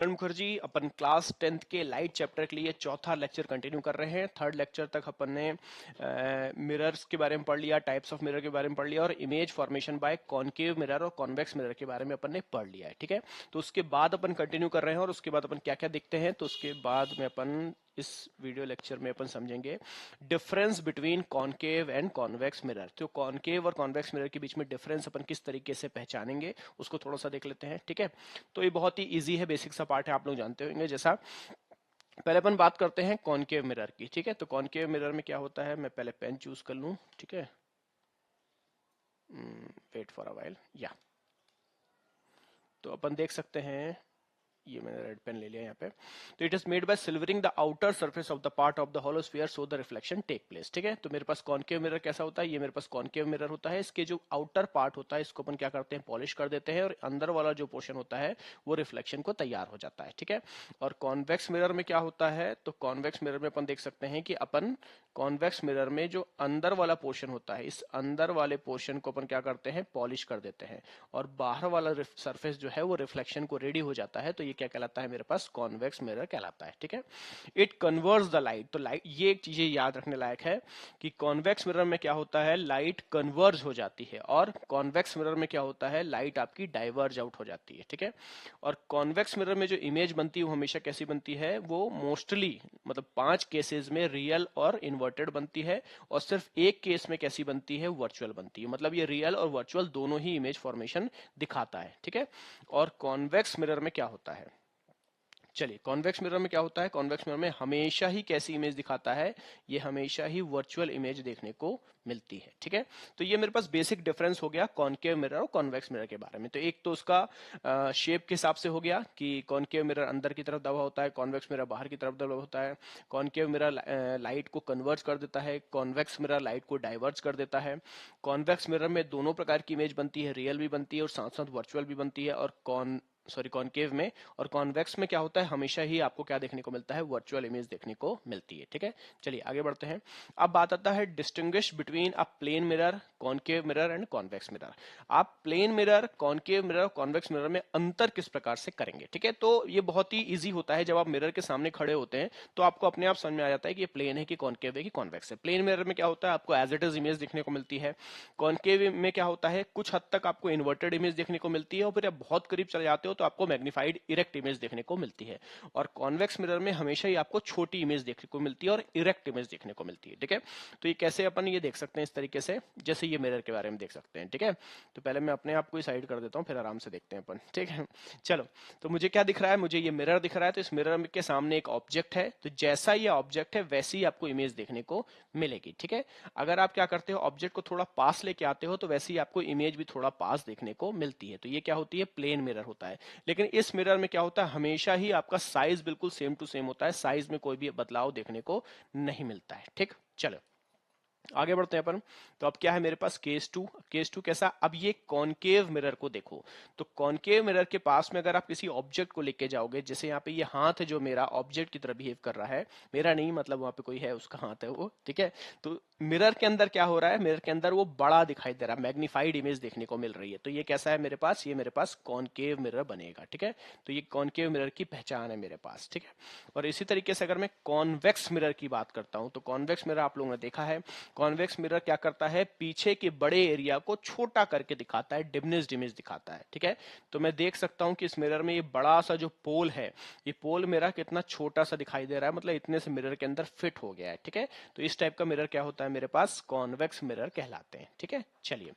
मुखर्जी, अपन class 10th के light chapter के लिए चौथा लेक्चर कंटिन्यू कर रहे हैं। थर्ड लेक्चर तक अपन ने मिरर्स के बारे में पढ़ लिया, टाइप्स ऑफ मिरर के बारे में पढ़ लिया और image formation by concave mirror और कॉन्वेक्स मिरर के बारे में अपन ने पढ़ लिया है। ठीक है, तो उसके बाद अपन कंटिन्यू कर रहे हैं और उसके बाद अपन क्या क्या देखते हैं, तो उसके बाद में अपन इस वीडियो लेक्चर में अपन समझेंगे difference between concave and convex mirror. तो कॉनकेव और कॉन्वेक्स मिरर के बीच में डिफरेंस अपन किस तरीके से पहचानेंगे उसको थोड़ा सा देख लेते हैं। ठीक है, तो ये बहुत ही इजी है, बेसिक सा पार्ट है, आप लोग जानते होंगे। जैसा पहले अपन बात करते हैं कॉनकेव मिरर की। ठीक है, तो कॉनकेव मिरर में क्या होता है, मैं पहले पेन चूज कर लूं। ठीक है, वेट फॉर अ व्हाइल, या तो अपन देख सकते हैं, ये मैंने रेड पेन ले लिया यहाँ पे। तो it is made by silvering the outer surface of the part of the hollow sphere so the reflection take place. ठीक है, तो मेरे पास कॉनकेव मिरर कैसा होता है, ये मेरे पास कॉनकेव मिरर होता है। इसके जो आउटर पार्ट होता है इसको अपन क्या करते हैं, पॉलिश कर देते हैं और अंदर वाला जो पोर्शन होता है वो रिफ्लेक्शन को तैयार हो जाता है। ठीक है, और कॉन्वेक्स मिरर में क्या होता है, तो कॉन्वेक्स मिरर में अपन देख सकते हैं कि अपन कॉन्वेक्स मिरर में जो अंदर वाला पोर्शन होता है, इस अंदर वाले पोर्शन को अपन क्या करते हैं, पॉलिश कर देते हैं और बाहर वाला सरफेस जो है वो रिफ्लेक्शन को रेडी हो जाता है। तो ये क्या कहलाता है, मेरे पास कॉन्वेक्स मिरर कहलाता है। ठीक है, इट कन्वर्ट्स द लाइट। तो लाइट, ये एक चीजें याद रखने लायक है कि कॉन्वेक्स मिरर में क्या होता है, लाइट कन्वर्ज हो जाती है और कॉन्वेक्स मिरर में क्या होता है, लाइट आपकी डाइवर्ज आउट हो जाती है। ठीक है, और कॉन्वेक्स मिरर में जो इमेज बनती है वो हमेशा कैसी बनती है, वो मोस्टली मतलब 5 केसेस में रियल और इन्वर्टेड बनती है और सिर्फ एक केस में कैसी बनती है, वर्चुअल बनती है। मतलब ये रियल और वर्चुअल दोनों ही इमेज फॉर्मेशन दिखाता है। ठीक है, और कॉन्वेक्स मिरर में क्या होता है, चलिए कॉन्वेक्स मिरर में क्या होता है, कॉन्वेक्स मिरर में हमेशा ही कैसी इमेज दिखाता है, ये हमेशा ही वर्चुअल इमेज देखने को मिलती है। ठीक है, तो ये मेरे पास बेसिक डिफरेंस हो गया कॉनकेव मिरर और कॉन्वेक्स मिरर के बारे में। तो एक तो उसका शेप के हिसाब से हो गया कि कॉनकेव मिरर अंदर की तरफ दबा होता है, कॉन्वेक्स मिरर बाहर की तरफ दबा होता है। कॉनकेव मिरर लाइट को कन्वर्ज कर देता है, कॉन्वेक्स मिरर लाइट को डाइवर्ज कर देता है। कॉन्वेक्स मिरर में दोनों प्रकार की इमेज बनती है, रियल भी बनती है और साथ साथ वर्चुअल भी बनती है। और कॉनकेव में और कॉन्वेक्स में क्या होता है, हमेशा ही आपको क्या देखने को मिलता है, वर्चुअल इमेज देखने को मिलती है। ठीक है, चलिए आगे बढ़ते हैं। अब बात आता है distinguish between a plane mirror, concave mirror and convex mirror. आप plane mirror, concave mirror, convex mirror में अंतर किस प्रकार से करेंगे। ठीक है, तो ये बहुत ही इजी होता है। जब आप मिरर के सामने खड़े होते हैं तो आपको अपने आप समझ में आ जाता है कि ये प्लेन है कि कॉनकेव है कि कॉन्वेक्स है। प्लेन मिरर में क्या होता है, आपको एज इट इज इमेज देखने को मिलती है। कॉनकेव में क्या होता है, कुछ हद तक आपको इन्वर्टेड इमेज देखने को मिलती है और फिर आप बहुत करीब चले जाते हो तो आपको मैग्नीफाइड इरेक्ट इमेज देखने को मिलती है। और कॉन्वेक्स मिरर में हमेशा ही आपको छोटी इमेज देखने को मिलती है और इरेक्ट इमेज देखने को मिलती है। ठीक है, तो ये कैसे अपन ये देख सकते हैं इस तरीके से, जैसे ये मिरर के बारे में देख सकते हैं। ठीक है, तो पहले मैं अपने आप को ही साइड कर देता हूँ, फिर आराम से देखते हैं अपन। ठीक है, चलो, तो मुझे क्या दिख रहा है, मुझे ये मिरर दिख रहा है। तो इस मिरर के सामने एक ऑब्जेक्ट है, तो जैसा ये ऑब्जेक्ट है वैसी ही आपको इमेज देखने को मिलेगी। ठीक है, अगर आप क्या करते हो, ऑब्जेक्ट को थोड़ा पास लेके आते हो तो वैसे ही आपको इमेज भी थोड़ा पास देखने को मिलती है। तो ये क्या होती है, प्लेन मिरर होता है। लेकिन इस मिरर में क्या होता है, हमेशा ही आपका साइज बिल्कुल सेम टू सेम होता है, साइज में कोई भी बदलाव देखने को नहीं मिलता है। ठीक, चलो आगे बढ़ते हैं अपन। तो अब क्या है मेरे पास, केस टू कैसा, अब ये कॉनकेव मिरर को देखो। तो कॉनकेव मिरर के पास में अगर आप किसी ऑब्जेक्ट को लेके जाओगे, जैसे यहाँ पे ये हाथ है जो मेरा ऑब्जेक्ट की तरह बिहेव कर रहा है, मेरा नहीं मतलब वहां पे कोई है उसका हाथ है वो। ठीक है, तो मिरर के अंदर क्या हो रहा है, मिरर के अंदर वो बड़ा दिखाई दे रहा है, मैग्नीफाइड इमेज देखने को मिल रही है। तो ये कैसा है मेरे पास, ये मेरे पास कॉनकेव मिरर बनेगा। ठीक है, तो ये कॉनकेव मिरर की पहचान है मेरे पास। ठीक है, और इसी तरीके से अगर मैं कॉन्वेक्स मिरर की बात करता हूं, तो कॉन्वेक्स मिरर आप लोगों ने देखा है, कॉन्वेक्स मिरर क्या करता है, पीछे के बड़े एरिया को छोटा करके दिखाता है, डिमिनिश्ड इमेज दिखाता है। ठीक है, तो मैं देख सकता हूं कि इस मिरर में ये बड़ा सा जो पोल है, ये पोल मेरा कितना छोटा सा दिखाई दे रहा है, मतलब इतने से मिरर के अंदर फिट हो गया है। ठीक है, तो इस टाइप का मिरर क्या होता है मेरे पास, कॉन्वेक्स मिरर कहलाते हैं। ठीक है, चलिए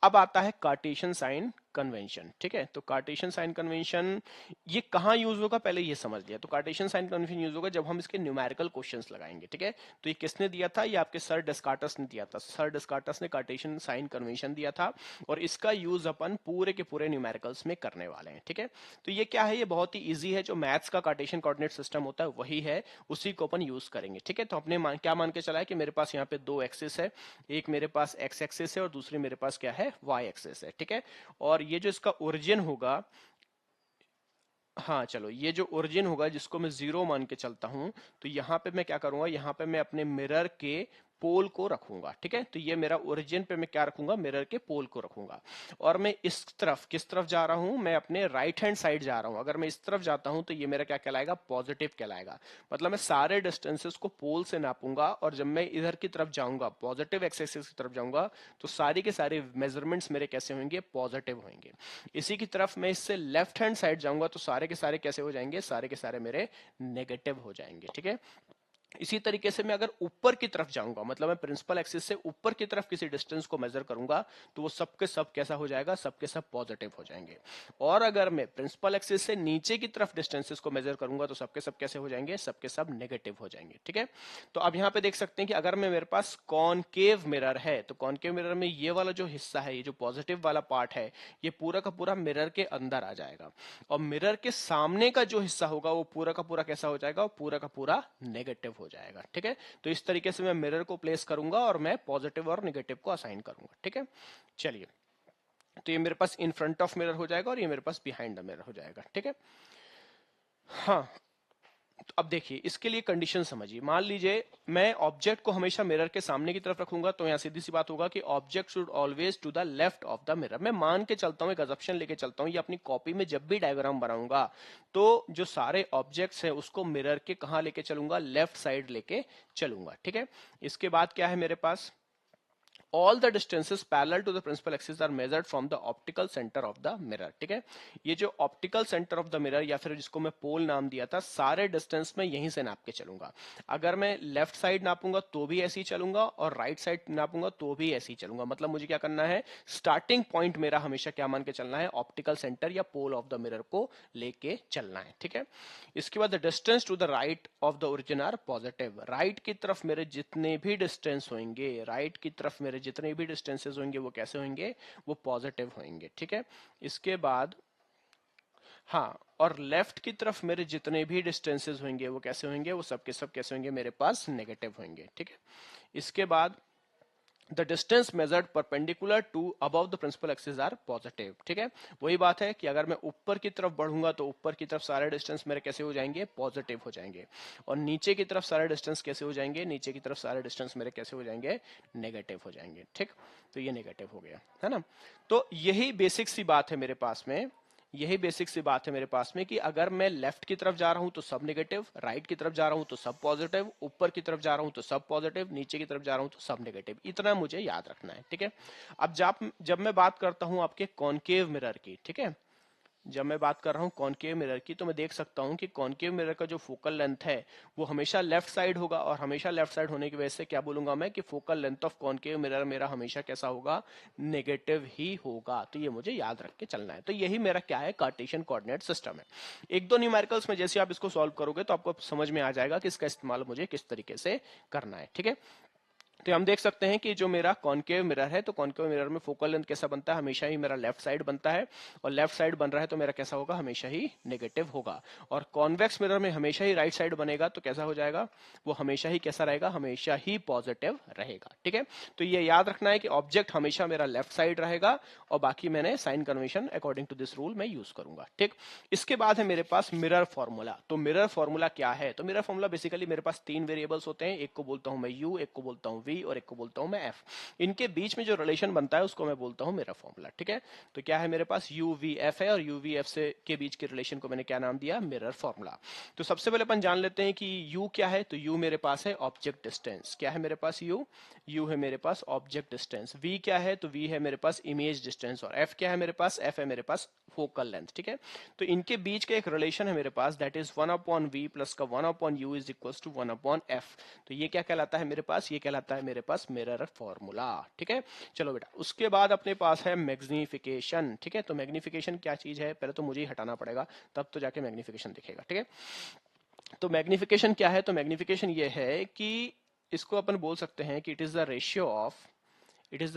अब आता है कार्टेशियन साइन कन्वेंशन। ठीक है, तो कार्टेशियन साइन कन्वेंशन ये कहां यूज होगा, पहले ये समझ लिया। तो कार्टेशियन साइन कन्वेंशन यूज होगा जब हम इसके न्यूमेरिकल क्वेश्चंस लगाएंगे। ठीक है, तो ये किसने दिया था, ये आपके सर डेस्कार्टस ने दिया था। सर डेस्कार्टस ने कार्टेशियन साइन कन्वेंशन दिया था और इसका यूज अपन पूरे के पूरे न्यूमेरिकल्स में करने वाले हैं। ठीक है, तो ये क्या है, ये बहुत ही इजी है, जो मैथ्स का कार्टेशियन कोऑर्डिनेट सिस्टम होता है वही है, उसी को अपन यूज करेंगे। ठीक है, तो अपने क्या मान के चला है कि मेरे पास यहाँ पे दो एक्सिस है, एक मेरे पास एक्स एक्सिस है और दूसरी मेरे पास क्या है, वाई एक्सिस है। ठीक है, और ये जो इसका ओरिजिन होगा, हाँ चलो, ये जो ओरिजिन होगा जिसको मैं जीरो मान के चलता हूं, तो यहां पे मैं क्या करूंगा, यहां पे मैं अपने मिरर के पोल को रखूंगा। ठीक है, तो ये मेरा ओरिजिन पे मैं क्या रखूंगा, मिरर के पोल को रखूंगा। और मैं इस तरफ किस तरफ जा रहा हूं, मैं अपने राइट हैंड साइड जा रहा हूं। अगर मैं इस तरफ जाता हूं तो ये मेरा क्या कहलाएगा, पॉजिटिव कहलाएगा। मतलब मैं सारे डिस्टेंसेस को पोल से नापूंगा, और जब मैं इधर की तरफ जाऊंगा, पॉजिटिव एक्सिस की तरफ जाऊंगा, तो सारी के सारे मेजरमेंट्स मेरे कैसे होंगे, पॉजिटिव होंगे। इसी की तरफ मैं इससे लेफ्ट हैंड साइड जाऊंगा तो सारे के सारे कैसे हो जाएंगे, सारे के सारे मेरे नेगेटिव हो जाएंगे। ठीक है, इसी तरीके से मैं अगर ऊपर की तरफ जाऊंगा, मतलब मैं प्रिंसिपल एक्सिस से ऊपर की तरफ किसी डिस्टेंस को मेजर करूंगा, तो वो सबके सब कैसा हो जाएगा, सबके सब पॉजिटिव हो जाएंगे। और अगर मैं प्रिंसिपल एक्सिस से नीचे की तरफ डिस्टेंसेस को मेजर करूंगा, तो सबके सब कैसे हो जाएंगे, सबके सब नेगेटिव हो जाएंगे। ठीक है, तो अब यहां पे देख सकते हैं कि अगर मैं, मेरे पास कॉनकेव मिरर है, तो कॉनकेव मिरर में ये वाला जो हिस्सा है, ये जो पॉजिटिव वाला पार्ट है, ये पूरा का पूरा मिरर के अंदर आ जाएगा। और मिरर के सामने का जो हिस्सा होगा, वो पूरा का पूरा कैसा हो जाएगा, वो पूरा का पूरा नेगेटिव हो जाएगा। ठीक है, तो इस तरीके से मैं मिरर को प्लेस करूंगा और मैं पॉजिटिव और नेगेटिव को असाइन करूंगा। ठीक है, चलिए, तो ये मेरे पास इन फ्रंट ऑफ मिरर हो जाएगा और ये मेरे पास बिहाइंड द मिरर हो जाएगा। ठीक है, हाँ, तो अब देखिए इसके लिए कंडीशन समझिए। मान लीजिए मैं ऑब्जेक्ट को हमेशा मिरर के सामने की तरफ रखूंगा, तो यहां सीधी सी बात होगा कि object should always to the left of the mirror. मैं मान के चलता हूं, एक अजम्पशन लेके चलता हूं, ये अपनी कॉपी में जब भी डायग्राम बनाऊंगा, तो जो सारे ऑब्जेक्ट्स हैं उसको मिरर के कहां लेके चलूंगा, लेफ्ट साइड लेके चलूंगा। ठीक है, इसके बाद क्या है मेरे पास, all the distances parallel to the principal axis are measured from the optical center of the mirror। ठीक है, ये जो optical centre of the mirror, या फिर जिसको मैं पोल नाम दिया था, सारे डिस्टेंस में यहीं से नाप के चलूंगा। अगर मैं लेफ्ट साइड नापूंगा तो भी ऐसे ही चलूंगा, और राइट साइड नापूंगा तो भी ऐसे ही चलूंगा। मतलब मुझे क्या करना है, स्टार्टिंग पॉइंट मेरा हमेशा क्या मान के चलना है, ऑप्टिकल सेंटर या पोल ऑफ द मिरर को लेके चलना है। ठीक है, इसके बाद the distance to the right of the origin are positive. Right की तरफ मेरे जितने भी डिस्टेंस होंगे, राइट की तरफ मेरे जितने भी डिस्टेंसेस होंगे, वो कैसे होंगे, वो पॉजिटिव होंगे। ठीक है, इसके बाद हाँ, और लेफ्ट की तरफ मेरे जितने भी डिस्टेंसेस होंगे वो कैसे होंगे, वो सब के सब कैसे होंगे, मेरे पास नेगेटिव होंगे। ठीक है, इसके बाद the distance measured perpendicular to above the principal axis are positive. ठीक है, वही बात है कि अगर मैं ऊपर की तरफ बढ़ूंगा तो ऊपर की तरफ सारे डिस्टेंस मेरे कैसे हो जाएंगे, पॉजिटिव हो जाएंगे। और नीचे की तरफ सारे डिस्टेंस कैसे हो जाएंगे, नीचे की तरफ सारे डिस्टेंस मेरे कैसे हो जाएंगे, नेगेटिव हो जाएंगे। ठीक, तो ये नेगेटिव हो गया है ना। तो यही बेसिक सी बात है मेरे पास में, यही बेसिक सी बात है मेरे पास में कि अगर मैं लेफ्ट की तरफ जा रहा हूं तो सब नेगेटिव, राइट की तरफ जा रहा हूं तो सब पॉजिटिव, ऊपर की तरफ जा रहा हूं तो सब पॉजिटिव, नीचे की तरफ जा रहा हूं तो सब नेगेटिव। इतना मुझे याद रखना है। ठीक है, अब जब मैं बात करता हूं आपके कॉनकेव मिरर की, ठीक है, जब मैं बात कर रहा हूं कॉनकेव मिरर की, तो मैं देख सकता हूं कि कॉनकेव मिरर का जो फोकल लेंथ है वो हमेशा लेफ्ट साइड होगा, और हमेशा लेफ्ट साइड होने की वजह से क्या बोलूंगा मैं कि focal length of concave mirror मेरा हमेशा कैसा होगा, नेगेटिव ही होगा। तो ये मुझे याद रख के चलना है। तो यही मेरा क्या है, कार्टेशियन कोऑर्डिनेट सिस्टम है। एक दो न्यूमेरिकल्स में जैसे आप इसको सॉल्व करोगे तो आपको समझ में आ जाएगा कि इसका इस्तेमाल मुझे किस तरीके से करना है। ठीक है, तो हम देख सकते हैं कि जो मेरा कॉनकेव मिरर है, तो कॉनकेव मिरर में फोकल लेंथ कैसा बनता है, हमेशा ही मेरा लेफ्ट साइड बनता है, और लेफ्ट साइड बन रहा है तो मेरा कैसा होगा, हमेशा ही नेगेटिव होगा। और कॉन्वेक्स मिरर में हमेशा ही राइट साइड बनेगा, तो कैसा हो जाएगा, वो हमेशा ही कैसा रहेगा, हमेशा ही पॉजिटिव रहेगा। ठीक है, तो ये याद रखना है कि ऑब्जेक्ट हमेशा मेरा लेफ्ट साइड रहेगा, और बाकी मैंने sign convention according to this rule मैं यूज करूंगा। ठीक, इसके बाद है मेरे पास मिरर फॉर्मूला। तो मिरर फॉर्मूला क्या है, तो मिरर फॉर्मूला बेसिकली मेरे पास तीन वेरिएबल्स होते हैं, एक को बोलता हूं मैं यू, एक को बोलता हूं वी, और एक को बोलता हूं मैं एफ। इनके बीच में जो रिलेशन बनता है उसको मैं बोलता हूं मिरर फॉर्मूला। ठीक है, तो क्या है, मेरे पास यू वी एफ है, और यू वी एफ से के बीच के रिलेशन को मैंने क्या नाम दिया, मिरर फॉर्मूला। तो सबसे पहले अपन जान लेते हैं कि यू क्या है। तो यू मेरे पास है ऑब्जेक्ट डिस्टेंस। क्या है मेरे पास, यू है मेरे पास ऑब्जेक्ट डिस्टेंस। वी क्या है, तो वी है मेरे पास इमेज डिस्टेंस। और एफ क्या है मेरे पास, एफ है मेरे पास फोकल लेंथ। ठीक है, तो इनके बीच का एक रिलेशन है मेरे पास, दैट इज 1/v प्लस का 1/u is equals to 1/f। तो ये क्या कहलाता है मेरे पास, ये कहलाता है मेरे पास मिरर फॉर्मूला। ठीक है, चलो बेटा, उसके बाद अपने पास है मैग्निफिकेशन। ठीक है, तो मैग्निफिकेशन क्या चीज है, पहले तो मुझे ही हटाना पड़ेगा, तब तो जाके मैग्निफिकेशन दिखेगा। ठीक है, तो मैग्निफिकेशन क्या है, तो मैग्निफिकेशन ये है कि इसको अपन बोल सकते हैं कि it is the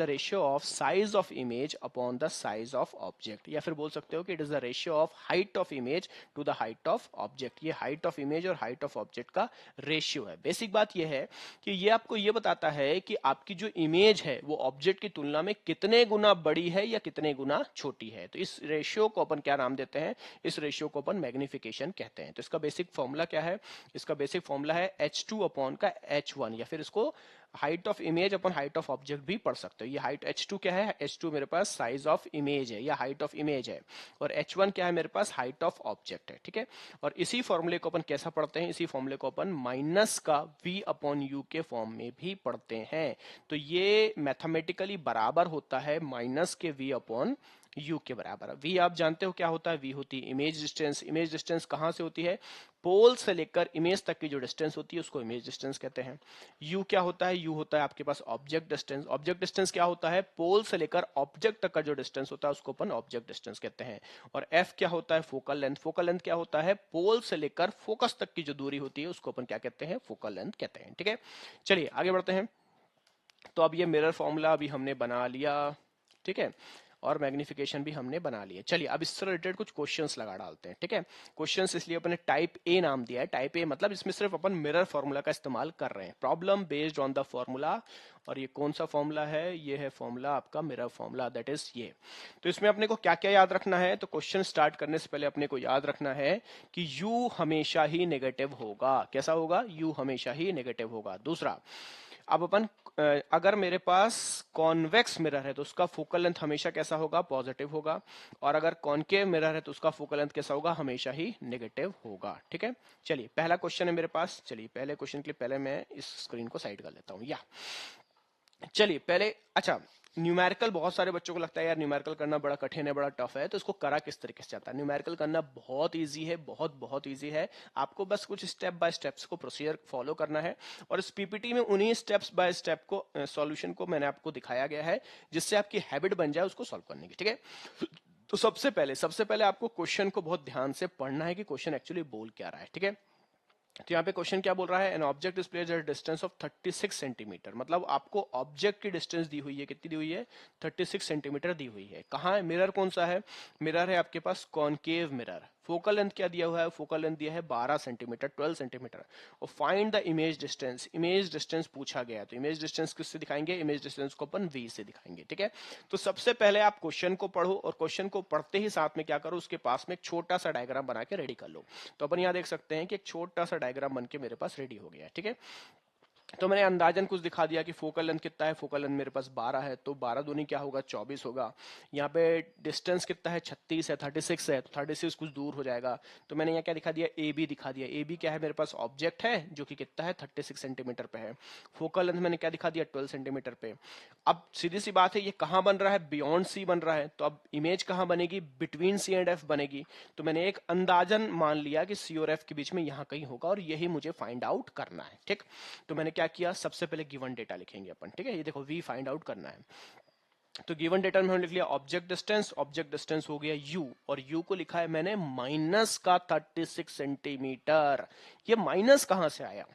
ratio of size of image upon the size of object, या फिर बोल सकते हो कि it is the ratio of height of image to the height of object. ये हाइट ऑफ इमेज और हाइट ऑफ ऑब्जेक्ट का ratio है। बेसिक बात ये है कि ये आपको ये बताता है कि आपकी जो इमेज है वो ऑब्जेक्ट की तुलना में कितने गुना बड़ी है या कितने गुना छोटी है। तो इस रेशियो को अपन क्या नाम देते हैं, इस रेशियो को अपन मैग्निफिकेशन कहते हैं। तो इसका बेसिक फॉर्मूला क्या है, इसका बेसिक फॉर्मूला है h2 अपॉन का h1, या फिर इसको height of image upon height of object भी पढ़ सकते हो। ये हाइट h2 क्या है, h2 मेरे पास साइज ऑफ इमेज है या हाइट ऑफ इमेज है, और h1 क्या है मेरे पास, हाइट ऑफ ऑब्जेक्ट है, ठीक है। और इसी फॉर्मूले को अपन कैसा पढ़ते हैं, इसी फॉर्मूले को अपन माइनस का v अपॉन यू के फॉर्म में भी पढ़ते हैं। तो ये मैथमेटिकली बराबर होता है माइनस के v अपॉन u के बराबर। v आप जानते हो क्या होता है, v होती है इमेज डिस्टेंस। इमेज डिस्टेंस कहां से होती है, पोल से लेकर इमेज तक की जो डिस्टेंस होती है उसको इमेज डिस्टेंस कहते हैं। u क्या होता है, u होता है आपके पास ऑब्जेक्ट डिस्टेंस। ऑब्जेक्ट डिस्टेंस क्या होता है, पोल से लेकर ऑब्जेक्ट तक का जो डिस्टेंस होता है उसको अपन ऑब्जेक्ट डिस्टेंस कहते हैं। और f क्या होता है, फोकल लेंथ। फोकल लेंथ क्या होता है, पोल से लेकर फोकस तक की जो दूरी होती है उसको अपन क्या कहते हैं, फोकल लेंथ कहते हैं, ठीक है। चलिए आगे बढ़ते हैं। तो अब ये मिरर फॉर्मूला अभी हमने बना लिया, ठीक है, और मैग्निफिकेशन भी हमने बना लिया। चलिए अब इससे रिलेटेड कुछ क्वेश्चंस लगा डालते हैं, ठीक है। क्वेश्चंस इसलिए अपने टाइप ए नाम दिया है। टाइप ए मतलब इसमें सिर्फ अपन मिरर फॉर्मूला का इस्तेमाल कर रहे हैं। Problem based on the formula, और ये कौन सा फॉर्मूला है, ये है फॉर्मूला आपका मिरर फॉर्मूला, दैट इज ये। तो इसमें अपने को क्या क्या याद रखना है, तो क्वेश्चन स्टार्ट करने से पहले अपने को याद रखना है कि u हमेशा ही नेगेटिव होगा। कैसा होगा, u हमेशा ही नेगेटिव होगा। दूसरा, अब अपन अगर मेरे पास कॉन्वेक्स मिरर है तो उसका फोकल लेंथ हमेशा कैसा होगा, पॉजिटिव होगा। और अगर कॉनकेव मिरर है तो उसका फोकल लेंथ कैसा होगा, हमेशा ही नेगेटिव होगा, ठीक है। चलिए पहला क्वेश्चन है मेरे पास। चलिए पहले क्वेश्चन के लिए पहले मैं इस स्क्रीन को साइड कर लेता हूं। या चलिए पहले, अच्छा, न्यूमेरिकल बहुत सारे बच्चों को लगता है यार न्यूमेरिकल करना बड़ा कठिन है, बड़ा टफ है, तो इसको करा किस तरीके से जाता है। न्यूमेरिकल करना बहुत इजी है, बहुत बहुत इजी है। आपको बस कुछ स्टेप बाय स्टेप्स को प्रोसीजर फॉलो करना है, और इस पीपीटी में उन्हीं स्टेप्स बाय स्टेप को सॉल्यूशन को मैंने आपको दिखाया गया है, जिससे आपकी हैबिट बन जाए उसको सॉल्व करने की, ठीक है। तो सबसे पहले आपको क्वेश्चन को बहुत ध्यान से पढ़ना है कि क्वेश्चन एक्चुअली बोल क्या रहा है, ठीक है। तो यहाँ पे क्वेश्चन क्या बोल रहा है, an object is placed at distance of 36 centimetre. मतलब आपको ऑब्जेक्ट की डिस्टेंस दी हुई है, कितनी दी हुई है, 36 सेंटीमीटर दी हुई है। कहाँ है मिरर, कौन सा है मिरर, है आपके पास कॉनकेव मिरर। फोकल लेंथ क्या दिया हुआ है, फोकल लेंथ दिया है 12 सेंटीमीटर, 12 सेंटीमीटर। और find the image distance, image distance पूछा गया है, तो इमेज डिस्टेंस किससे दिखाएंगे, इमेज डिस्टेंस को अपन v से दिखाएंगे, ठीक है। तो सबसे पहले आप क्वेश्चन को पढ़ो, और क्वेश्चन को पढ़ते ही साथ में क्या करो, उसके पास में एक छोटा सा डायग्राम बना के रेडी कर लो। तो अपन यहाँ देख सकते हैं कि एक छोटा सा डायग्राम बन के मेरे पास रेडी हो गया है, ठीक है। तो मैंने अंदाजन कुछ दिखा दिया कि फोकल लेंथ कितना है, फोकल लेंथ मेरे पास 12 है, तो 12 दूनी क्या होगा, 24 होगा। यहाँ पे डिस्टेंस कितना है, 36 है, 36 है, तो 36 कुछ दूर हो जाएगा। तो मैंने यहाँ क्या दिखा दिया, ए बी दिखा दिया। ए बी क्या है, मेरे पास ऑब्जेक्ट है जो कि कितना है, 36 सेंटीमीटर पे है। फोकल लेंथ मैंने क्या दिखा दिया, 12 सेंटीमीटर पे। अब सीधी सी बात है, ये कहाँ बन रहा है, बियॉन्ड सी बन रहा है, तो अब इमेज कहाँ बनेगी, बिटवीन सी एंड एफ बनेगी। तो मैंने एक अंदाजन मान लिया कि सी और एफ के बीच में यहाँ कहीं होगा, और यही मुझे फाइंड आउट करना है, ठीक। तो मैंने क्या किया, सबसे पहले गिवन डेटा लिखेंगे अपन, ठीक है। ये देखो v फाइंड आउट करना है, तो गिवन डेटा में हमने लिख लिया ऑब्जेक्ट डिस्टेंस हो गया u, और u को लिखा है मैंने माइनस का 36 सेंटीमीटर। ये माइनस कहां से आया,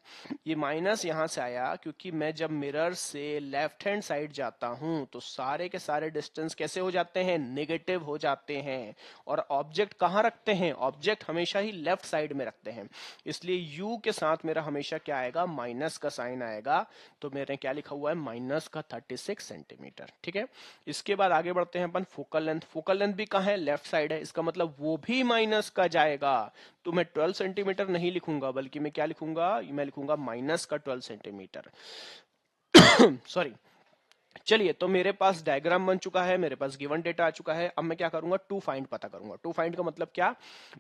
ये माइनस यहां से आया क्योंकि मैं जब मिरर से लेफ्ट हैंड साइड जाता हूं तो सारे के सारे डिस्टेंस कैसे हो जाते हैं, नेगेटिव हो जाते हैं। और ऑब्जेक्ट कहां रखते हैं, ऑब्जेक्ट हमेशा ही लेफ्ट साइड में रखते हैं, इसलिए u के साथ मेरा हमेशा क्या आएगा, माइनस का साइन आएगा। तो मेरे क्या लिखा हुआ है, माइनस का 36 सेंटीमीटर, ठीक है। इसके बाद आगे बढ़ते हैं अपन, फोकल लेंथ। फोकल लेंथ भी कहाँ है, लेफ्ट साइड है, इसका मतलब वो भी माइनस का जाएगा। तो मैं 12 सेंटीमीटर नहीं लिखूंगा, बल्कि मैं क्या लिखूंगा, मैं लिखूंगा माइनस का 12 सेंटीमीटर। सॉरी। चलिए, तो मेरे पास डायग्राम बन चुका है, मेरे पास गिवन डेटा आ चुका है। अब मैं क्या करूंगा, टू फाइंड पता करूंगा। टू फाइंड का मतलब क्या,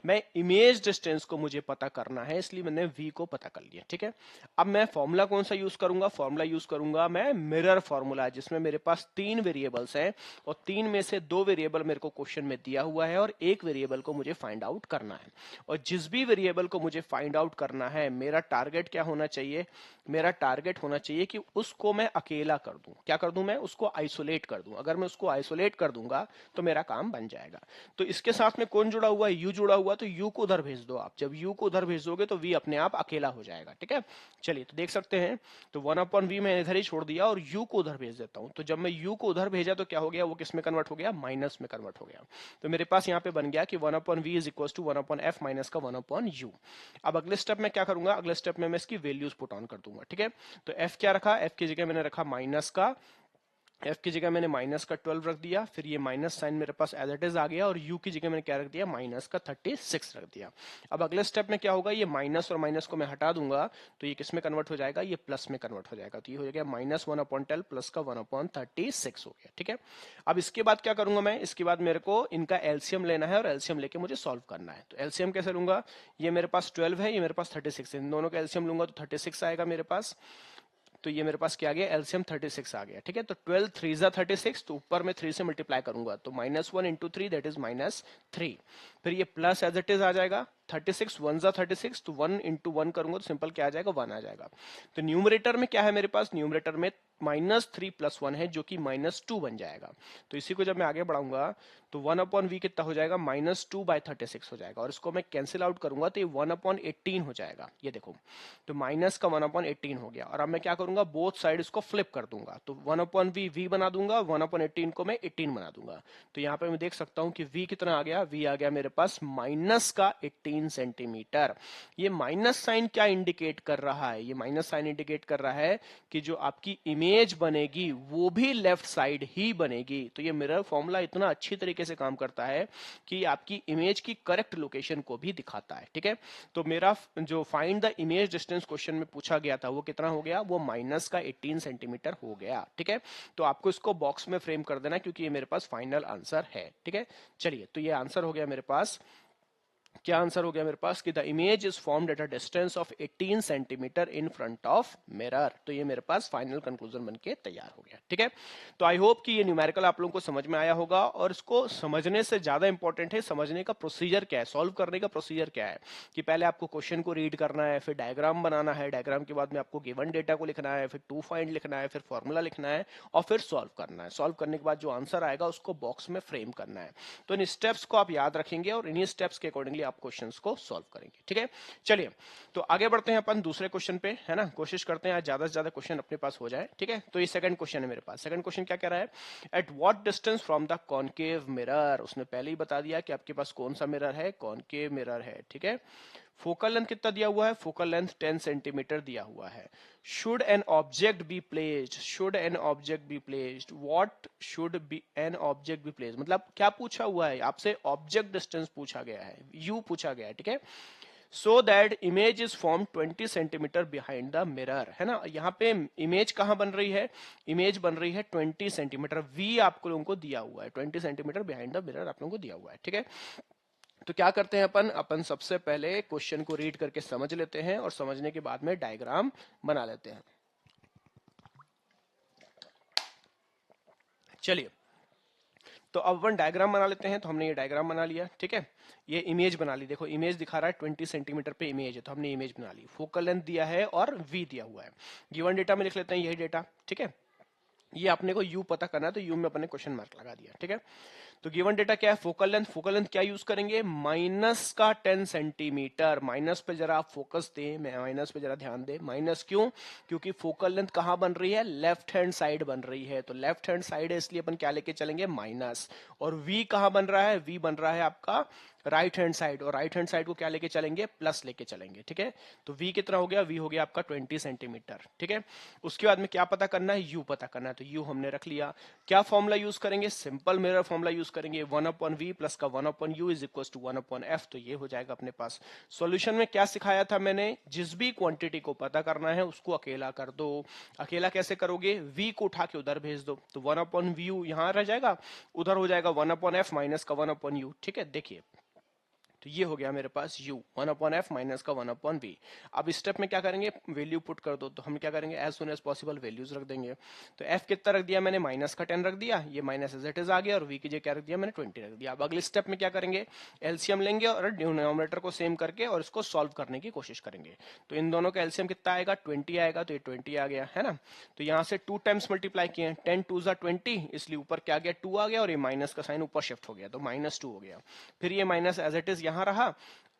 मैं इमेज डिस्टेंस को मुझे पता करना है, इसलिए मैंने v को पता कर लिया, ठीक है। अब मैं फॉर्मूला कौन सा यूज करूंगा, फॉर्मूला यूज करूंगा मैं मिरर फॉर्मूला, जिसमें मेरे पास 3 वेरिएबल्स हैं, और 3 में से 2 वेरिएबल मेरे को क्वेश्चन में दिया हुआ है, और 1 वेरिएबल को मुझे फाइंड आउट करना है। और जिस भी वेरिएबल को मुझे फाइंड आउट करना है, मेरा टारगेट क्या होना चाहिए, मेरा टारगेट होना चाहिए कि उसको मैं अकेला कर दूं। क्या कर दूं, मैं उसको आइसोलेट कर दूं। अगर मैं उसको आइसोलेट कर दूंगा तो मेरा काम बन जाएगा। तो इसके साथ में कौन जुड़ा हुआ है, u जुड़ा हुआ, तो u को उधर भेज दो आप। जब u को उधर भेज दोगे तो v अपने आप अकेला हो जाएगा, ठीक है। चलिए, तो देख सकते हैं, तो 1/v मैंने इधर ही छोड़ दिया और u को उधर भेज देता हूं। तो जब मैं u को उधर भेजा तो क्या हो गया, वो किस में कन्वर्ट हो गया, माइनस में कन्वर्ट हो गया। तो मेरे पास यहाँ पे बन गया कि 1/v is equal to 1/f minus का 1/u। अब अगले स्टेप में क्या करूंगा, अगले स्टेप में मैं इसकी वैल्यूज पुट ऑन कर दूंगा, ठीक है। तो f क्या रखा, f की जगह मैंने रखा माइनस का एफ की जगह मैंने माइनस का 12 रख दिया, फिर ये माइनस साइन मेरे पास एज इट इज आ गया, और यू की जगह मैंने क्या रख दिया, माइनस का 36 रख दिया। अब अगले स्टेप में क्या होगा, ये माइनस और माइनस को मैं हटा दूंगा तो ये किस में कन्वर्ट हो जाएगा, ये प्लस में कन्वर्ट हो जाएगा। तो ये हो जाएगा माइनस 1/12 प्लस का 1/36 हो गया। ठीक है, अब इसके बाद क्या करूंगा मैं, इसके बाद मेरे को इनका एलसीएम लेना है और एलसीएम लेके मुझे सॉल्व करना है। तो एलसीएम कैसे लूंगा, ये मेरे पास 12 है, ये मेरे पास 36 है, इन दोनों का एलसीएम लूंगा तो 36 आएगा मेरे पास। तो ये मेरे पास क्या आ गया, एलसीएम 36 आ गया। ठीक है, तो 12 3 जा 36, तो ऊपर में 3 से मल्टीप्लाई करूंगा तो -1 इंटू 3 दैट इज -3। फिर ये प्लस एज इट इज आ जाएगा, 36 1 जा 36, तो 1 इंटू 1 करूंगा तो सिंपल क्या आ जाएगा, 1 आ जाएगा। तो न्यूमरेटर में क्या है मेरे पास, न्यूमरेटर में -3 + 1 है जो कि -2 बन जाएगा। तो इसी को जब मैं आगे बढ़ाऊंगा तो 1/v कितना हो जाएगा, -2/36 हो जाएगा, और इसको मैं कैंसिल आउट करूंगा तो ये 1/18 हो जाएगा। ये देखो, तो माइनस का 1/18 हो गया। और अब मैं क्या करूंगा, बोथ साइड इसको फ्लिप कर दूंगा, तो 1/v v बना दूंगा, 1/18 को मैं 18 बना दूंगा। तो यहाँ पे मैं देख सकता हूं कि v कितना आ गया, v आ गया मेरे पास माइनस का 18 सेंटीमीटर। ये माइनस साइन क्या इंडिकेट कर रहा है, ये माइनस साइन इंडिकेट कर रहा है कि जो आपकी इमेज बनेगी वो भी लेफ्ट साइड ही बनेगी। तो ये मिरर फॉर्मूला इतना अच्छी तरीके से काम करता है कि आपकी इमेज की करेक्ट लोकेशन को भी दिखाता है। ठीक है, तो मेरा जो find the image distance question में पूछा गया था वो कितना हो गया, वो माइनस का 18 सेंटीमीटर हो गया। ठीक है, तो आपको इसको बॉक्स में फ्रेम कर देना क्योंकि ये मेरे पास फाइनल आंसर है। ठीक है, चलिए, तो ये आंसर हो गया मेरे पास, क्या आंसर हो गया मेरे पास कि the image is formed at a distance of 18 centimetre in front of mirror. तो ये मेरे पास फाइनल कंक्लूजन बनके तैयार हो गया। ठीक है, तो आई होप कि ये न्यूमेरिकल आप लोगों को समझ में आया होगा, और इसको समझने से ज्यादा इंपॉर्टेंट है समझने का प्रोसीजर क्या है, सॉल्व करने का प्रोसीजर क्या है, कि पहले आपको क्वेश्चन को रीड करना है, फिर डायग्राम बनाना है, डायग्राम के बाद में आपको गिवन डेटा को लिखना है, फिर टू फाइंड लिखना है, फिर फॉर्मूला लिखना है, और फिर सॉल्व करना है। सॉल्व करने के बाद जो आंसर आएगा उसको बॉक्स में फ्रेम करना है। तो इन स्टेप्स को आप याद रखेंगे और इन्हीं स्टेप्स के अकॉर्डिंगली आप क्वेश्चंस को सॉल्व करेंगे। ठीक है, चलिए, तो आगे बढ़ते हैं अपन दूसरे क्वेश्चन पे, है ना। कोशिश करते हैं आज ज्यादा से ज्यादा क्वेश्चन अपने पास हो जाए। ठीक है, तो ये सेकंड क्वेश्चन है मेरे पास। सेकंड क्वेश्चन क्या कह रहा है, at what distance from the concave mirror. उसने पहले ही बता दिया कि आपके पास कौन सा मिरर है, कॉनकेव मिरर है। ठीक है, फोकल लेंथ कितना दिया हुआ है, फोकल लेंथ 10 सेंटीमीटर दिया हुआ है। Should an object be placed, should an object be placed, what should be an object be placed, मतलब क्या पूछा हुआ है आपसे, ऑब्जेक्ट डिस्टेंस पूछा गया है, यू पूछा गया है। ठीक है, so that image is form 20 centimetre behind the mirror, है ना। यहाँ पे इमेज कहां बन रही है, इमेज बन रही है 20 सेंटीमीटर, वी आप लोगों को दिया हुआ है, 20 सेंटीमीटर बिहाइंड द मिरर आप लोगों को दिया हुआ है। ठीक है, तो क्या करते हैं अपन, सबसे पहले क्वेश्चन को रीड करके समझ लेते हैं और समझने के बाद में डायग्राम बना लेते हैं। चलिए, तो अब अपन डायग्राम बना लेते हैं। तो हमने ये डायग्राम बना लिया। ठीक है, ये इमेज बना ली, देखो इमेज दिखा रहा है 20 सेंटीमीटर पे इमेज है, तो हमने इमेज बना ली, फोकल लेंथ दिया है और वी दिया हुआ है। गिवन डेटा में लिख लेते हैं यही डेटा। ठीक है, ये अपने को यू पता करना है तो यू में अपने क्वेश्चन मार्क लगा दिया। ठीक है, तो गिवन डेटा क्या है, फोकल लेंथ, फोकल लेंथ क्या यूज करेंगे, माइनस का 10 सेंटीमीटर। माइनस पे जरा आप फोकस दें, माइनस पे जरा ध्यान दें। माइनस क्यों, क्योंकि फोकल लेंथ कहां बन रही है, लेफ्ट हैंड साइड बन रही है, तो लेफ्ट हैंड साइड है इसलिए अपन क्या लेके चलेंगे, माइनस। और वी कहां बन रहा है, वी बन रहा है आपका राइट हैंड साइड, और राइट हैंड साइड को क्या लेके चलेंगे, प्लस लेके चलेंगे। ठीक है, तो वी कितना हो गया, वी हो गया आपका 20 सेंटीमीटर। ठीक है, उसके बाद में क्या पता करना है, यू पता करना है, तो यू हमने रख लिया। क्या फॉर्मूला यूज करेंगे, सिंपल मिरर फॉर्मूला यूज करेंगे, 1/v प्लस का 1/u is equal to 1/f। तो ये हो जाएगा अपने पास। सॉल्यूशन में क्या सिखाया था मैंने, जिस भी क्वांटिटी को पता करना है उसको अकेला कर दो। अकेला कैसे करोगे, v को उठा के उधर भेज दो, तो 1/vu यहां रह जाएगा, उधर हो जाएगा 1/f माइनस का 1/u। ठीक है, देखिए, तो ये हो गया मेरे पास u 1/f माइनस का 1/v। अब इस स्टेप में क्या करेंगे, वैल्यू पुट कर दो, तो हम क्या करेंगे, as soon as possible values रख देंगे। तो f कितना रख दिया मैंने, माइनस का 10 रख दिया, ये माइनस एज इट इज आ गया, और v की जगह क्या रख दिया मैंने, 20 रख दिया। अब अगले स्टेप में क्या करेंगे, एलसीएम लेंगे और डिनोमिनेटर को सेम करके और इसको सॉल्व करने की कोशिश करेंगे। तो इन दोनों का एलसीएम कितना आएगा, 20 आएगा, तो ये 20 आ गया, है ना। तो यहाँ से 2 टाइम्स मल्टीप्लाई किए, 10 2 जा 20, इसलिए ऊपर क्या गया, 2 आ गया, और ये माइनस का साइन ऊपर शिफ्ट हो गया, तो -2 हो गया। फिर ये माइनस एज इट इज यहाँ रहा,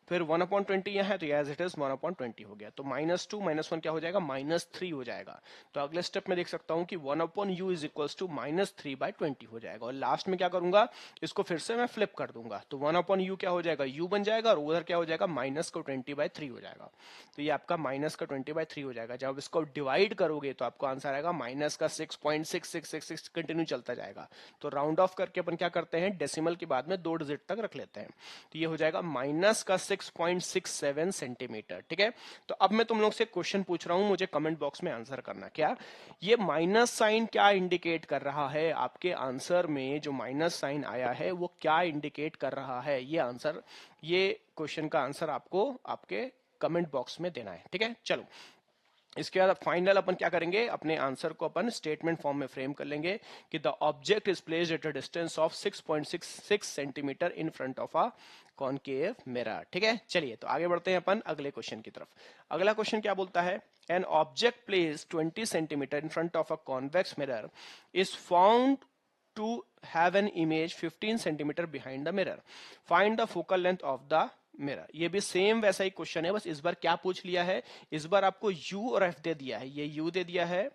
फिर 1/20 यहाँ है तो एज इट इज 1/20 हो गया, तो -2 -1 क्या हो जाएगा, -3 हो जाएगा। तो अगले स्टेप में देख सकता हूं कि 1/u इज इक्वल्स टू -3/20 हो जाएगा। और लास्ट में क्या करूंगा, इसको फिर से मैं फ्लिप कर दूंगा, तो 1/u क्या हो जाएगा, u बन जाएगा, और उधर क्या हो जाएगा, -20/3 हो जाएगा। तो ये आपका -20/3 हो जाएगा। जब इसको डिवाइड करोगे तो आपको आंसर आएगा -6.6666 कंटिन्यू चलता जाएगा। तो राउंड ऑफ करके अपन क्या करते हैं, डेसिमल के बाद में 2 डिजिट तक रख लेते हैं। तो ये हो जाएगा -6.67 सेंटीमीटर। ठीक है, तो अब मैं तुम लोग से क्वेश्चन पूछ रहा हूं, मुझे कमेंट बॉक्स में आंसर करना। क्या ये माइनस साइन क्या इंडिकेट कर रहा है, आपके आंसर में जो माइनस साइन आया है वो क्या इंडिकेट कर रहा है, ये आंसर, ये क्वेश्चन का आंसर आपको आपके कमेंट बॉक्स में देना है। ठीक है, चलो इसके बाद फाइनल अपन क्या करेंगे, अपने आंसर को अपन स्टेटमेंट फॉर्म में फ्रेम कर लेंगे कि the object is placed at a distance of 6.66 centimetre in front of a concave mirror. ठीक है, चलिए तो आगे बढ़ते हैं अपन अगले क्वेश्चन की तरफ। अगला क्वेश्चन क्या बोलता है, an object placed 20 centimetre in front of a convex mirror is found to have an image 15 centimeter behind the mirror. Find the focal length of the mirror. ये भी सेम वैसा ही क्वेश्चन है, बस इस बार क्या पूछ लिया है, इस बार आपको u और f दे दिया है। ये u दे दिया है,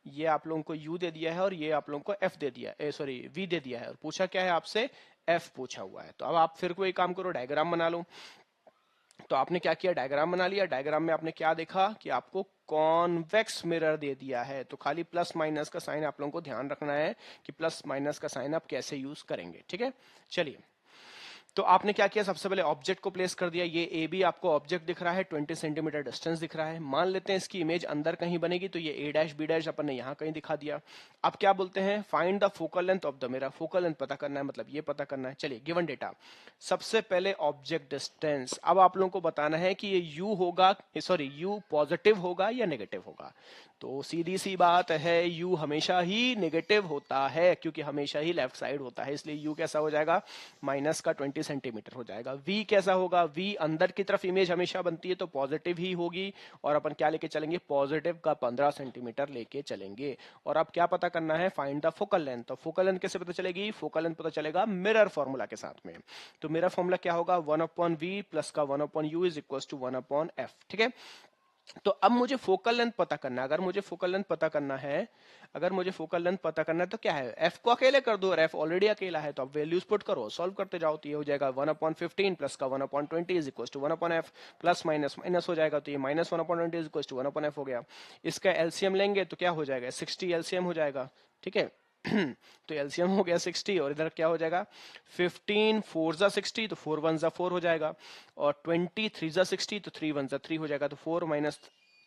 ये आप लोगों को u दे दिया है, और ये आप लोगों को f दे दिया है, सॉरी v दे दिया है, और पूछा क्या है आपसे, f पूछा हुआ है। तो अब आप फिर कोई काम करो, डायग्राम बना लो। तो आपने क्या किया, डायग्राम बना लिया। डायग्राम में आपने क्या देखा कि आपको कॉन्वेक्स मिरर दे दिया है, तो खाली प्लस माइनस का साइन आप लोगों को ध्यान रखना है कि प्लस माइनस का साइन आप कैसे यूज करेंगे। ठीक है, चलिए तो आपने क्या किया, सबसे पहले ऑब्जेक्ट को प्लेस कर दिया। ये ए बी आपको ऑब्जेक्ट दिख रहा है, 20 सेंटीमीटर डिस्टेंस दिख रहा है। मान लेते हैं इसकी इमेज अंदर कहीं बनेगी, तो ये ए डैश बी डैश अपन ने यहाँ कहीं दिखा दिया। अब क्या बोलते हैं, find the focal length of the mirror. Focal length पता करना है, मतलब ये पता करना है। चलिए गिवन डेटा, सबसे पहले ऑब्जेक्ट डिस्टेंस। अब आप लोगों को बताना है कि ये यू होगा, सॉरी यू पॉजिटिव होगा या नेगेटिव होगा। तो सीधी सी बात है, u हमेशा ही नेगेटिव होता है, क्योंकि हमेशा ही लेफ्ट साइड होता है, इसलिए u कैसा हो जाएगा, माइनस का 20 सेंटीमीटर हो जाएगा। v कैसा होगा, v अंदर की तरफ इमेज हमेशा बनती है तो पॉजिटिव ही होगी, और अपन क्या लेके चलेंगे, पॉजिटिव का 15 सेंटीमीटर लेके चलेंगे। और अब क्या पता करना है, फाइंड द फोकल लेंथ। तो फोकल लेंथ कैसे पता चलेगी, फोकल लेंथ पता चलेगा मिरर फॉर्मूला के साथ में। तो मिरर फॉर्मूला क्या होगा, 1/v प्लस का 1/u is equal to 1/f। ठीक है, तो अब मुझे फोकल लेंथ पता करना है। अगर मुझे फोकल लेंथ पता करना है, अगर मुझे फोकल लेंथ पता करना है तो क्या है, f को अकेले कर दो, और f ऑलरेडी अकेला है, तो अब वैल्यूज पुट करो, सॉल्व करते जाओ, तो ये हो जाएगा 1/15 प्लस का 1/20 is equal to 1/f, plus minus minus हो जाएगा, तो ये minus 1/20 is equal to 1/f हो गया। इसका एलसीएम लेंगे तो क्या हो जाएगा, 60 एलसीएम हो जाएगा। ठीक है तो एलसीएम हो गया 60, और इधर क्या हो जाएगा, 15 4 जा 60, तो 4 1 जा 4 हो जाएगा, और 20 3 जा 60, तो 3 1 जा 3 हो जाएगा, तो 4 minus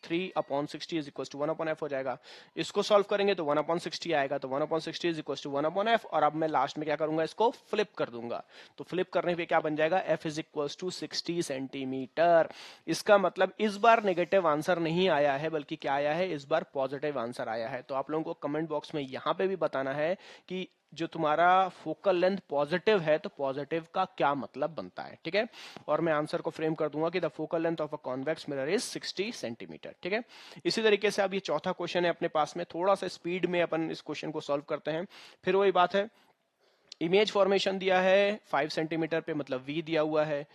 3/60 is equal to 1/f हो जाएगा। इसको सॉल्व करेंगे तो 1/60 आएगा, तो 1/60 इज इक्वल टू 1/f, और अब मैं लास्ट में क्या करूंगा, इसको फ्लिप कर दूंगा। तो फ्लिप करने पे क्या बन जाएगा, f is equal to 60 centimetre. इसका मतलब इस बार नेगेटिव आंसर नहीं आया है, बल्कि क्या आया है, इस बार पॉजिटिव आंसर आया है। तो आप लोगों को कमेंट बॉक्स में यहां पे भी बताना है कि जो तुम्हारा फोकल लेंथ पॉजिटिव है, तो पॉजिटिव का क्या मतलब बनता है। ठीक है, और मैं आंसर को फ्रेम कर दूंगा कि the focal length of a convex mirror is 60 centimetre. ठीक है, इसी तरीके से अब ये चौथा क्वेश्चन है अपने पास में, थोड़ा सा स्पीड में अपन इस क्वेश्चन को सॉल्व करते हैं। फिर वही बात है, इमेज फॉर्मेशन दिया है 5 सेंटीमीटर पे, मतलब v दिया हुआ है।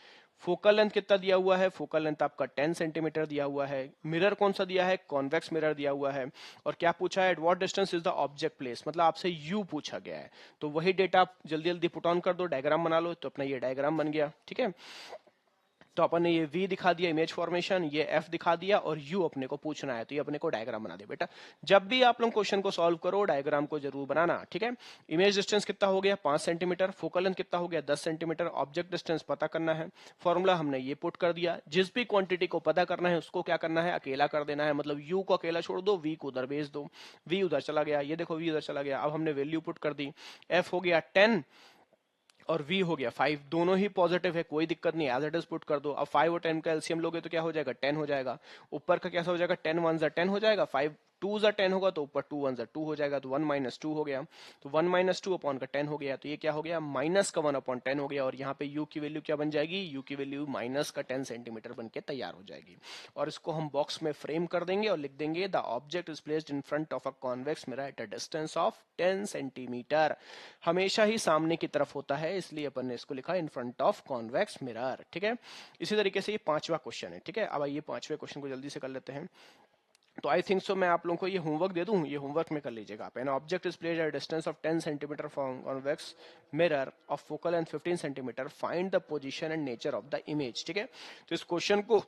फोकल लेंथ कितना दिया हुआ है, फोकल लेंथ आपका 10 सेंटीमीटर दिया हुआ है। मिरर कौन सा दिया है, कॉन्वेक्स मिरर दिया हुआ है। और क्या पूछा है, at what distance is the object place, मतलब आपसे u पूछा गया है। तो वही डेटा आप जल्दी जल्दी पुट ऑन कर दो, डायग्राम बना लो, तो अपना ये डायग्राम बन गया। ठीक है, तो अपन ने ये v दिखा दिया इमेज फॉर्मेशन, ये f दिखा दिया, और u अपने को पूछना है, तो ये अपने को डायग्राम बना दे। बेटा जब भी आप लोग क्वेश्चन को सॉल्व करो, डायग्राम को जरूर बनाना। ठीक है, इमेज डिस्टेंस कितना हो गया, 5 सेंटीमीटर, फोकल लेंथ कितना हो गया, 10 सेंटीमीटर, ऑब्जेक्ट डिस्टेंस पता करना है, फॉर्मूला हमने ये पुट कर दिया। जिस भी क्वांटिटी को पता करना है उसको क्या करना है, अकेला कर देना है, मतलब u को अकेला छोड़ दो, v को उधर भेज दो। v उधर चला गया, ये देखो v उधर चला गया। अब हमने वैल्यू पुट कर दी, f हो गया 10 और v हो गया 5, दोनों ही पॉजिटिव है, कोई दिक्कत नहीं, एज इट इज पुट कर दो। अब 5 और 10 का एलसीएम लोगे तो क्या हो जाएगा, 10 हो जाएगा। ऊपर का कैसा हो जाएगा, 10 1 10 हो जाएगा, 5 2 जा 10 होगा तो ऊपर 2 1 जा 2 हो जाएगा, तो 1 माइनस 2 हो गया, तो 1 माइनस 2 अपॉन का 10 हो गया, तो ये क्या हो गया माइनस का 1 अपॉन 10 हो गया, और यहाँ पे u की वैल्यू क्या बन जाएगी, u की वैल्यू माइनस का 10 सेंटीमीटर बन के तैयार हो जाएगी। और इसको हम बॉक्स में फ्रेम कर देंगे और लिख देंगे the object is placed in front of a convex mirror at a distance of 10 centimetre. हमेशा ही सामने की तरफ होता है, इसलिए अपन ने इसको लिखा in front of convex mirror. ठीक है, इसी तरीके से ये 5वां क्वेश्चन है। ठीक है, अब आइए 5वें क्वेश्चन को जल्दी से कर लेते हैं। तो आई थिंक सो मैं आप लोगों को ये होमवर्क दे दूं, ये होमवर्क में कर लीजिएगा आप। An object is placed at distance of 10 centimetre from convex mirror of focal length 15 centimetre, find the position and nature of the image. ठीक है, तो इस क्वेश्चन को,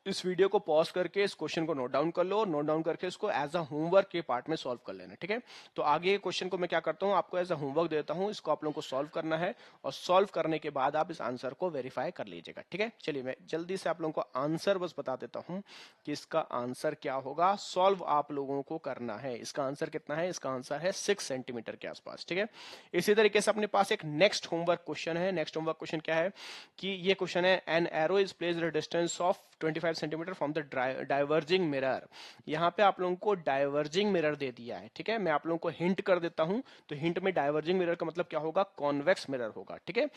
इस वीडियो को पॉज करके इस क्वेश्चन को नोट डाउन कर लो, और नोट डाउन करके इसको एज अ होमवर्क के पार्ट में सॉल्व कर लेना। ठीक है, तो आगे क्वेश्चन को मैं क्या करता हूँ, आपको एज अ होमवर्क देता हूँ, इसको आप लोगों को सॉल्व करना है, और सॉल्व करने के बाद आप इस आंसर को वेरीफाई कर लीजिएगा। ठीक है, चलिए मैं जल्दी से आप लोगों को आंसर बस बता देता हूँ कि इसका आंसर क्या होगा। सॉल्व आप लोगों को करना है। इसका आंसर कितना है, इसका आंसर है 6 सेंटीमीटर के आसपास। ठीक है, इसी तरीके से अपने पास एक नेक्स्ट होमवर्क क्वेश्चन है। नेक्स्ट होमवर्क क्वेश्चन क्या है कि ये क्वेश्चन है, an arrow is placed at distance of 25 centimetre from the diverging mirror. यहाँ पे आप लोगों को डाइवर्जिंग मिरर दे दिया है। ठीक है, मैं आप लोगों को हिंट कर देता हूं, तो हिंट में डाइवर्जिंग मिरर का मतलब क्या होगा, कॉन्वेक्स मिरर होगा। ठीक है,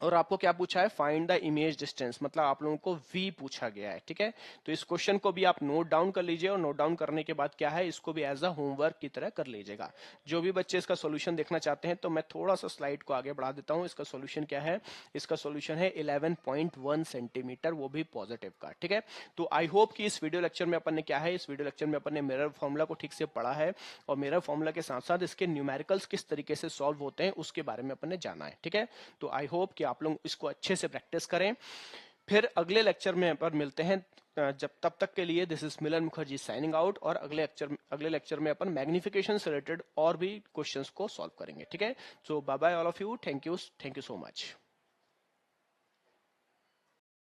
और आपको क्या पूछा है, फाइंड द इमेज डिस्टेंस, मतलब आप लोगों को v पूछा गया है। ठीक है, तो इस क्वेश्चन को भी आप नोट डाउन कर लीजिए, और नोट डाउन करने के बाद क्या है, इसको भी एज अ होमवर्क की तरह कर लीजिएगा। जो भी बच्चे इसका सॉल्यूशन देखना चाहते हैं, तो मैं थोड़ा सा स्लाइड को आगे बढ़ा देता हूं। इसका सॉल्यूशन क्या है, इसका सॉल्यूशन है 11.1 सेंटीमीटर, वो भी पॉजिटिव का। ठीक है, तो आई होप कि इस वीडियो लेक्चर में अपन ने क्या है, इस वीडियो लेक्चर में अपन ने मिरर फॉर्मूला को ठीक से पढ़ा है, और मिरर फॉर्मूला के साथ साथ इसके न्यूमेरिकल्स किस तरीके से सॉल्व होते हैं उसके बारे में अपन ने जाना है। ठीक है, तो आई होप कि आप लोग इसको अच्छे से प्रैक्टिस करें। फिर अगले लेक्चर में पर मिलते हैं। जब तब तक के लिए this is Milan Mukherjee signing out, और अगले लेक्चर में अपन मैग्निफिकेशन से रिलेटेड और भी क्वेश्चंस को सॉल्व करेंगे। ठीक है, so bye bye all of you, thank you so much.